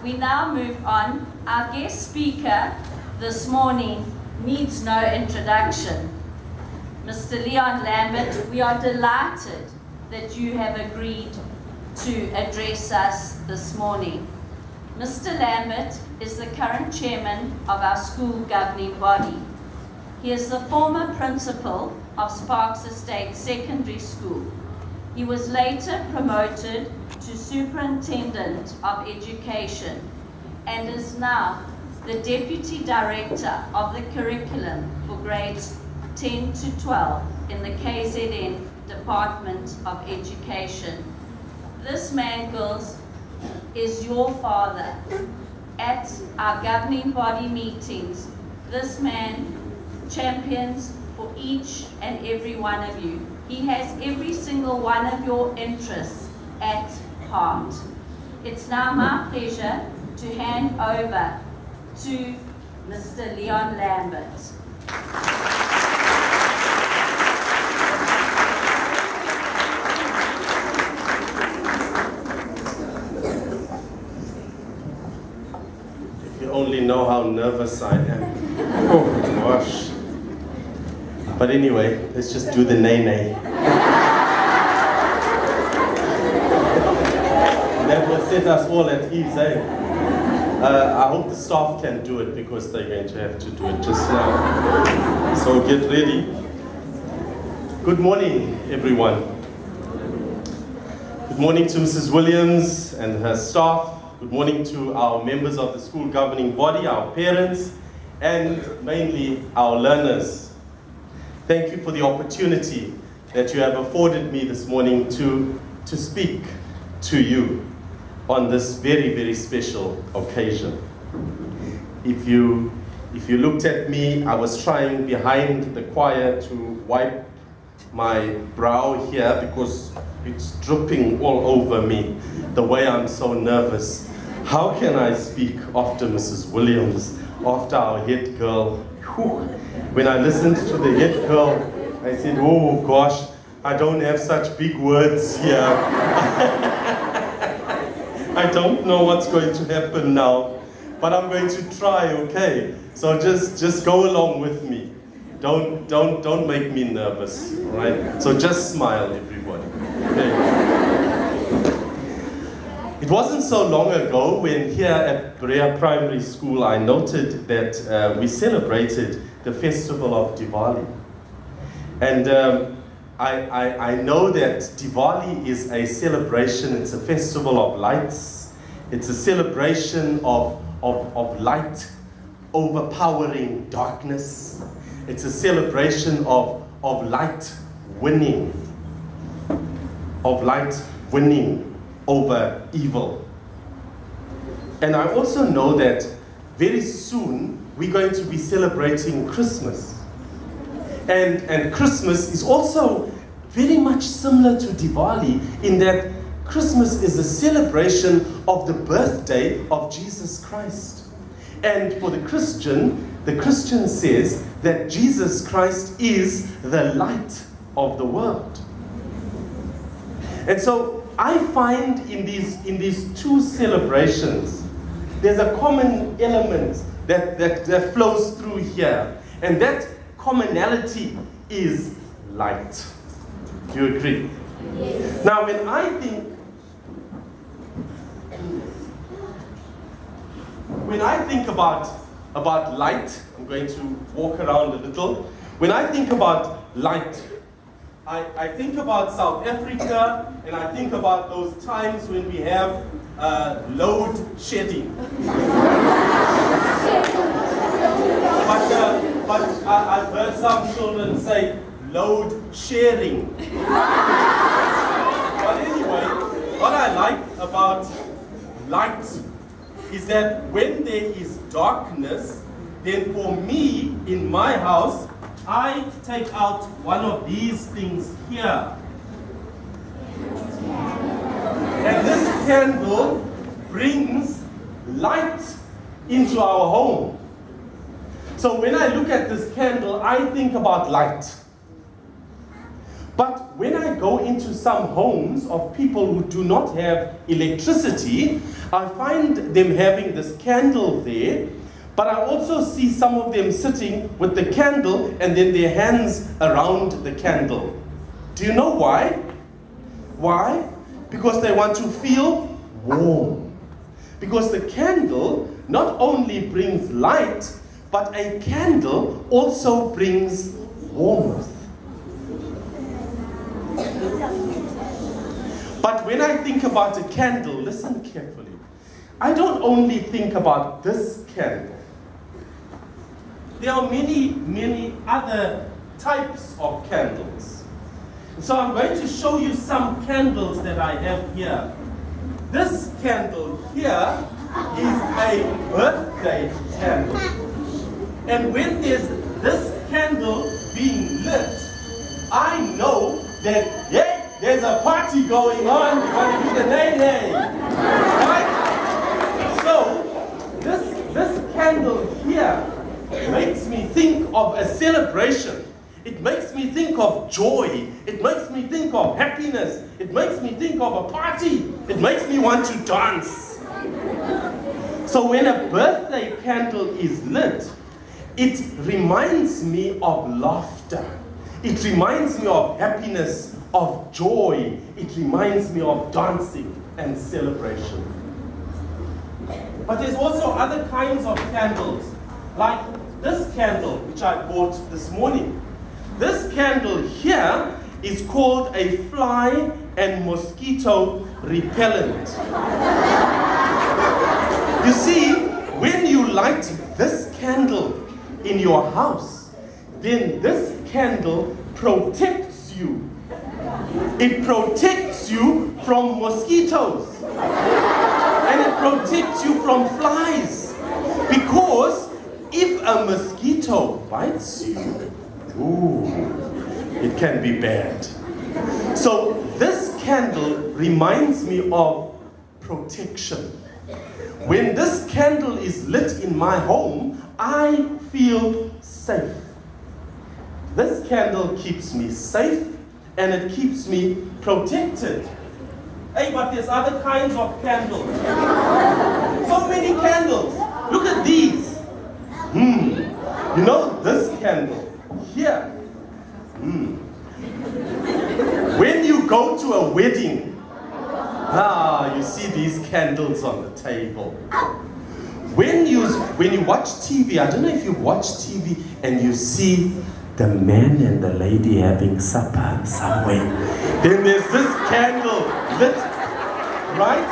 we now move on. Our guest speaker this morning needs no introduction. Mr. Leon Lambert, we are delighted that you have agreed to address us this morning. Mr. Lambert is the current chairman of our school governing body. He is the former principal of Sparks Estate Secondary School. He was later promoted to Superintendent of Education and is now the Deputy Director of the Curriculum for grades 10 to 12 in the KZN Department of Education. This man, girls, is your father. At our governing body meetings, this man champions for each and every one of you. He has every single one of your interests at heart. It's now my pleasure to hand over to Mr. Leon Lambert. If you only know how nervous I am. Oh gosh. But anyway, let's just do the nay-nay. That will set us all at ease, eh? I hope the staff can do it because they're going to have to do it just now. So get ready. Good morning, everyone. Good morning to Mrs. Williams and her staff. Good morning to our members of the school governing body, our parents, and mainly our learners. Thank you for the opportunity that you have afforded me this morning to speak to you on this very, very special occasion. If you looked at me, I was trying behind the choir to wipe my brow here because it's dripping all over me, the way I'm so nervous. How can I speak after Mrs. Williams, after our head girl? Whew. When I listened to the head girl, I said, oh gosh, I don't have such big words here. I don't know what's going to happen now, but I'm going to try, okay? So just go along with me. Don't make me nervous, right? So just smile, everybody. Okay. It wasn't so long ago when here at Berea Primary School I noted that we celebrated the festival of Diwali. And I know that Diwali is a celebration, it's a festival of lights, it's a celebration of light overpowering darkness, it's a celebration of light winning over evil. And I also know that very soon we're going to be celebrating Christmas. And Christmas is also very much similar to Diwali in that Christmas is a celebration of the birthday of Jesus Christ. And for the Christian says that Jesus Christ is the light of the world. And so I find in these two celebrations, there's a common element that flows through here. And that commonality is light. Do you agree? Yes. Now, when I think about light, I'm going to walk around a little. When I think about light, I think about South Africa, and I think about those times when we have load shedding. But I've heard some children say load sharing. But anyway, what I like about light is that when there is darkness, then for me, in my house, I take out one of these things here. And this candle brings light into our home. So when I look at this candle, I think about light. But when I go into some homes of people who do not have electricity, I find them having this candle there, but I also see some of them sitting with the candle and then their hands around the candle. Do you know why? Why? Because they want to feel warm. Because the candle not only brings light, but a candle also brings warmth. But when I think about a candle, listen carefully. I don't only think about this candle. There are many other types of candles. So I'm going to show you some candles that I have here. This candle here is a birthday candle. And when there's this candle being lit, I know that, hey, there's a party going on. We're going to do the nay-nay. Right? So, this candle here makes me think of a celebration. It makes me think of joy. It makes me think of happiness. It makes me think of a party. It makes me want to dance. So when a birthday candle is lit, it reminds me of laughter. It reminds me of happiness, of joy. It reminds me of dancing and celebration. But there's also other kinds of candles, like this candle, which I bought this morning. This candle here is called a fly and mosquito repellent. You see, when you light this candle in your house, then this candle protects you. It protects you from mosquitoes. And it protects you from flies. Because if a mosquito bites you, ooh, it can be bad. So this candle reminds me of protection. When this candle is lit in my home, I feel safe. This candle keeps me safe and it keeps me protected. Hey, but there's other kinds of candles. So many candles. Look at these. You know this candle here. When you go to a wedding, you see these candles on the table. When you watch TV, I don't know if you watch TV and you see the man and the lady having supper somewhere. Then there's this candle lit, right?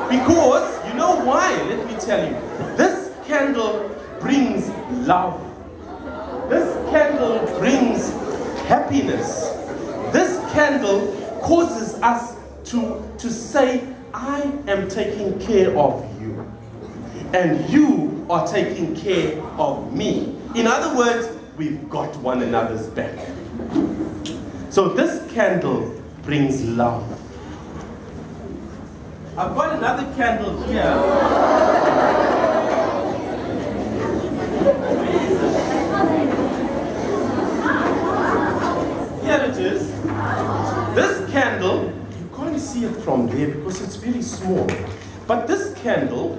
Because, you know why? Let me tell you. This candle brings love. This candle brings happiness. This candle causes us to say, I am taking care of you. And you are taking care of me. In other words, we've got one another's back. So this candle brings love. I've got another candle here. Here it is. This candle, you can't see it from there because it's very small. But this candle,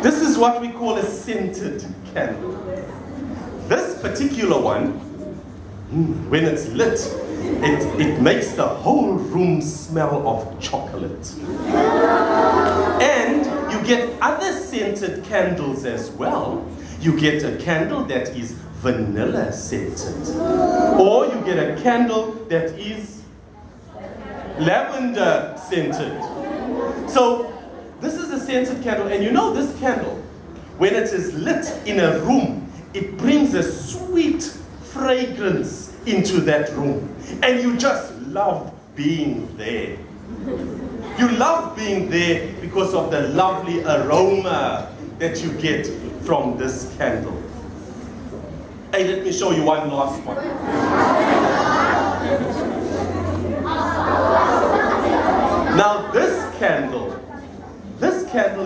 this is what we call a scented candle. This particular one, when it's lit, it makes the whole room smell of chocolate. And you get other scented candles as well. You get a candle that is vanilla scented. Or you get a candle that is lavender scented. So this is a scented candle, and you know this candle, when it is lit in a room, it brings a sweet fragrance into that room. And you just love being there. You love being there because of the lovely aroma that you get from this candle. Hey, let me show you one last one. Now this candle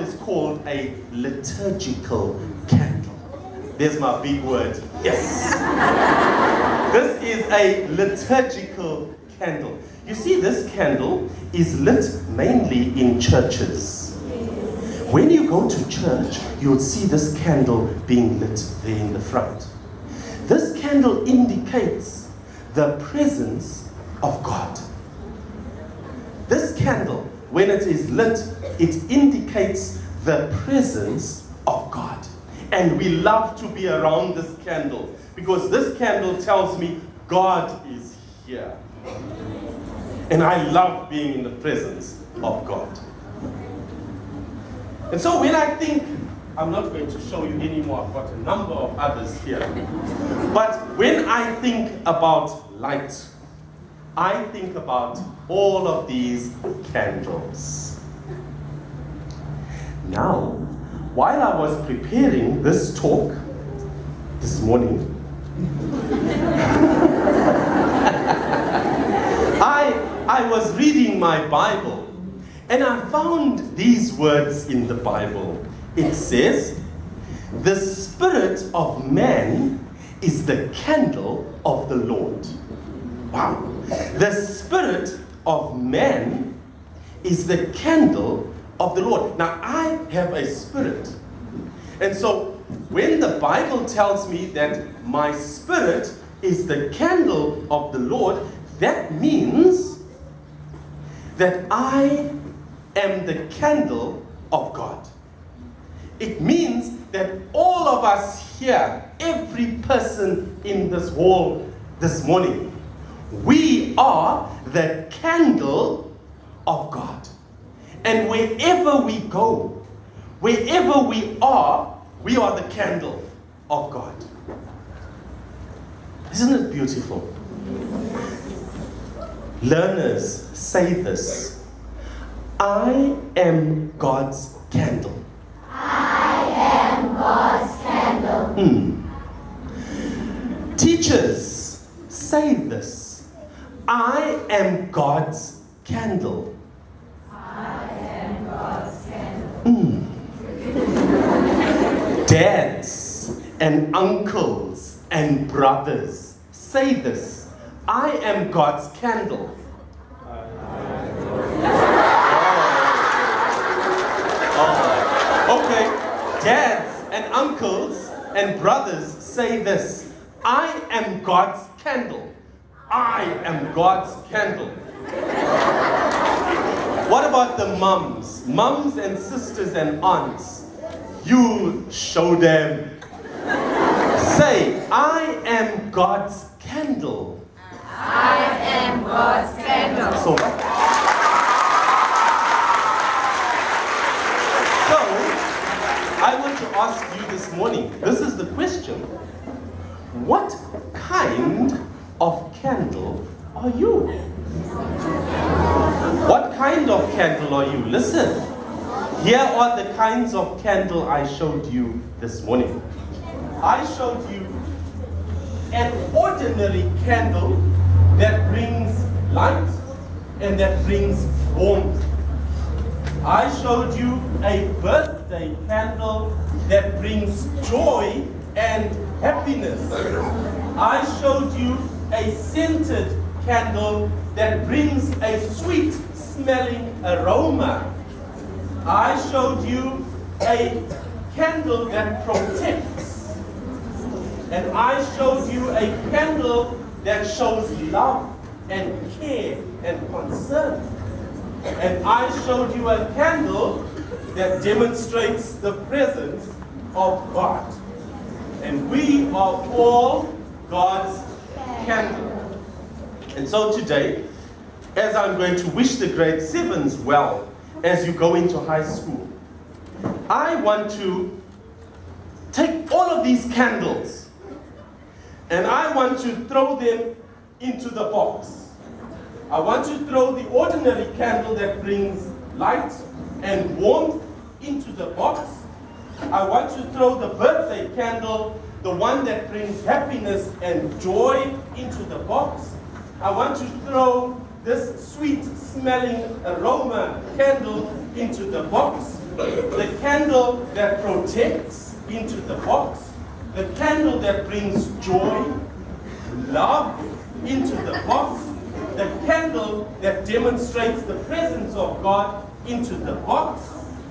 is called a liturgical candle. There's my big word. Yes. This is a liturgical candle. You see, this candle is lit mainly in churches. When you go to church, you'll see this candle being lit there in the front. This candle indicates the presence of God. This candle, when it is lit, it indicates the presence of God. And we love to be around this candle because this candle tells me God is here. And I love being in the presence of God. And so when I think, I'm not going to show you anymore, I've got a number of others here. But when I think about light, I think about all of these candles. Now, while I was preparing this talk this morning, I was reading my Bible and I found these words in the Bible. It says, "The spirit of man is the candle of the Lord." Wow. The spirit of man is the candle of the Lord. Now, I have a spirit. And so, when the Bible tells me that my spirit is the candle of the Lord, that means that I am the candle of God. It means that all of us here, every person in this hall this morning, we are the candle of God. And wherever we go, wherever we are the candle of God. Isn't it beautiful? Learners say this: I am God's candle. I am God's candle. Teachers say this: I am God's candle. I am God's candle. Dads and uncles and brothers say this: I am God's candle. Okay, dads and uncles and brothers say this: I am God's candle. I am God's candle. What about the mums? Mums and sisters and aunts. You show them. Say, I am God's candle. I am God's candle. So I want to ask you this morning, this is the question: what kind of candle are you? What kind of candle are you? Listen, here are the kinds of candle I showed you this morning. I showed you an ordinary candle that brings light and that brings warmth. I showed you a birthday candle that brings joy and happiness. I showed you a scented candle that brings a sweet smelling aroma. I showed you a candle that protects. And I showed you a candle that shows love and care and concern. And I showed you a candle that demonstrates the presence of God. And we are all God's candle. And so today, as I'm going to wish the grade 7s well as you go into high school, I want to take all of these candles and I want to throw them into the box. I want to throw the ordinary candle that brings light and warmth into the box. I want to throw the birthday candle, the one that brings happiness and joy, into the box. I want to throw this sweet smelling aroma candle into the box. the candle that protects into the box, the candle that brings joy, love into the box, the candle that demonstrates the presence of God into the box.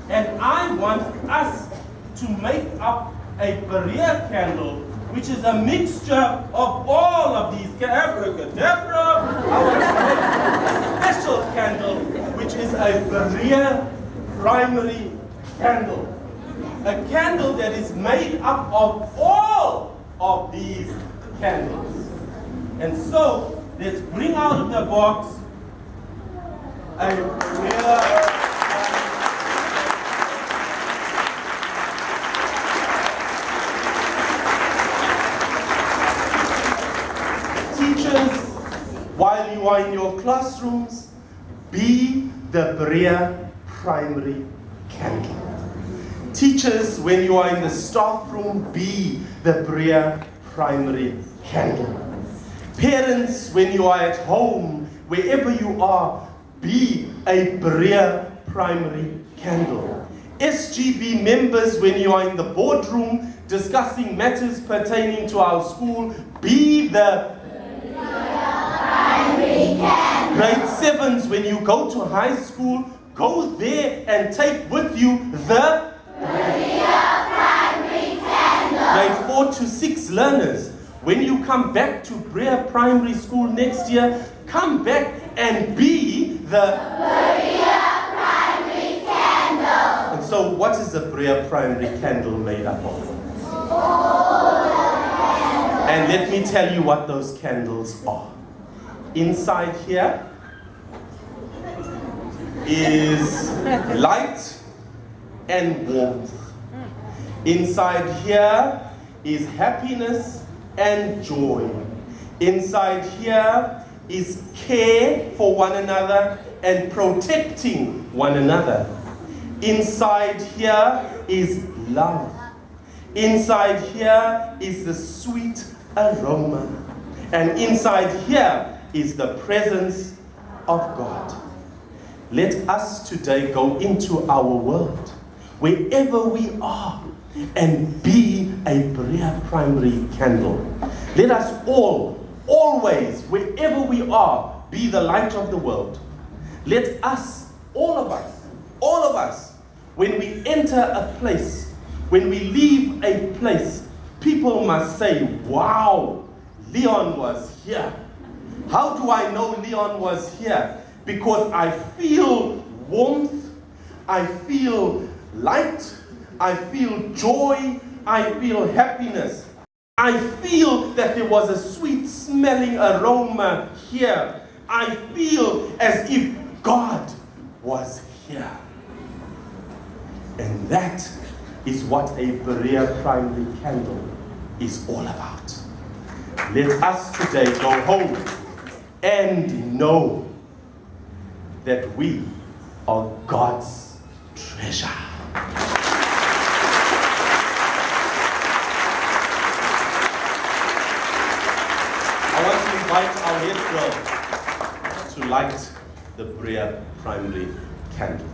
And I want us to make up a Berea candle, which is a mixture of all of these. Abracadabra! I want to make a special candle, which is a Berea primary candle. A candle that is made up of all of these candles. And so, let's bring out of the box a Berea. Teachers, while you are in your classrooms, be the Berea primary candle. Teachers, when you are in the staff room, be the Berea primary candle. Parents, when you are at home, wherever you are, be a Berea primary candle. SGB members, when you are in the boardroom discussing matters pertaining to our school, be the primary candle. Grade 7s, when you go to high school, go there and take with you the Berea primary candle. Grade 4 to 6 learners, when you come back to Berea Primary School next year, come back and be the Berea primary candle. And so what is the Berea Primary candle made up of? And let me tell you what those candles are. Inside here is light and warmth. Inside here is happiness and joy. Inside here is care for one another and protecting one another. Inside here is love. Inside here is the sweet aroma. And inside here is the presence of God. Let us today go into our world, wherever we are, and be a Berea primary candle. Let us all, always, wherever we are, be the light of the world. Let us, all of us, when we enter a place, when we leave a place, people must say, wow, Leon was here. How do I know Leon was here? Because I feel warmth, I feel light, I feel joy, I feel happiness. I feel that there was a sweet smelling aroma here. I feel as if God was here. And that is what a Berea primary candle is all about. Let us today go home and know that we are God's treasure. I want to invite our head girl to light the Berea primary candle.